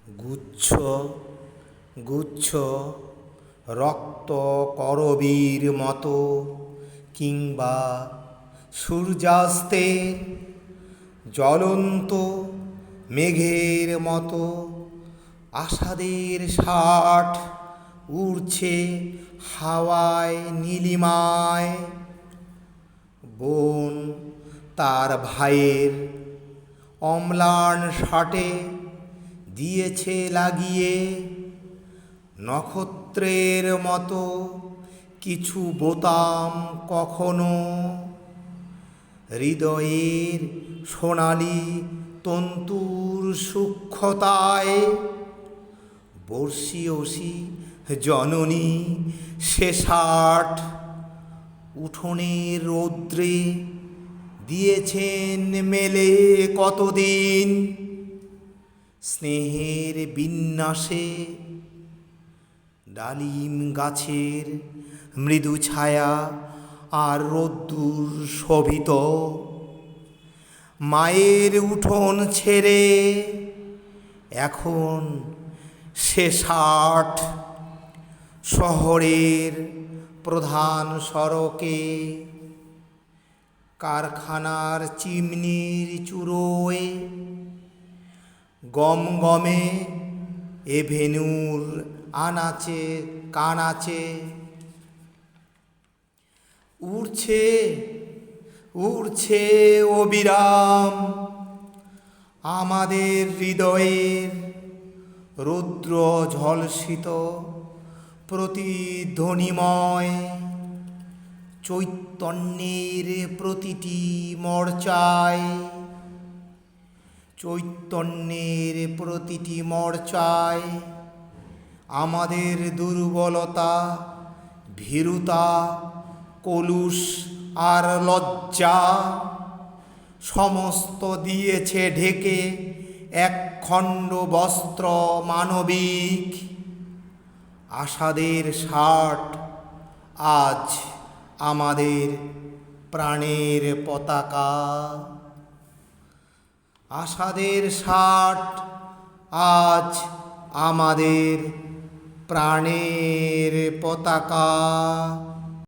গুচ্ছ গুচ্ছ রক্ত করবীর মতো, কিংবা সূর্যাস্তের জ্বলন্ত মেঘের মতো আষাঢ়ের ষাট উড়ছে হাওয়ায় নীলিমায়। বোন তার ভাইয়ের অম্লান ষাটে দিয়েছে লাগিয়ে নক্ষত্রের মতো কিছু বোতাম কখনো। হৃদয়ের সোনালি তন্তুর সূক্ষ্মতায় বর্ষীয়সী জননী সে ষাট উঠোনের রৌদ্রে দিয়েছেন মেলে কতদিন। স্নেহের বিন্যাসে ডালিম গাছের মৃদু ছায়া আর রোদ্দুর শোভিত। মায়ের উঠোন ছেড়ে এখন সে ষাট শহরের প্রধান সড়কে, কারখানার চিমনির চুড়োয়, গমগমে এভেন্যুর আনাচে কানাচে। উড়ছে উড়ছে অবিরাম আমাদের হৃদয়ের রৌদ্র ঝলসিত প্রতিধ্বনিময় চৈতন্যের প্রতিটি মর্চায়। চৈতন্যের প্রতিটি মর্চায় আমাদের দুর্বলতা, ভীরুতা, কলুষ আর লজ্জা সমস্ত দিয়েছে ঢেকে একখণ্ড বস্ত্র মানবিক। আষাঢ়ের ষাট আজ আমাদের প্রাণের পতাকা। আষাঢ়ের ষাট আজ আমাদের প্রাণের পতাকা।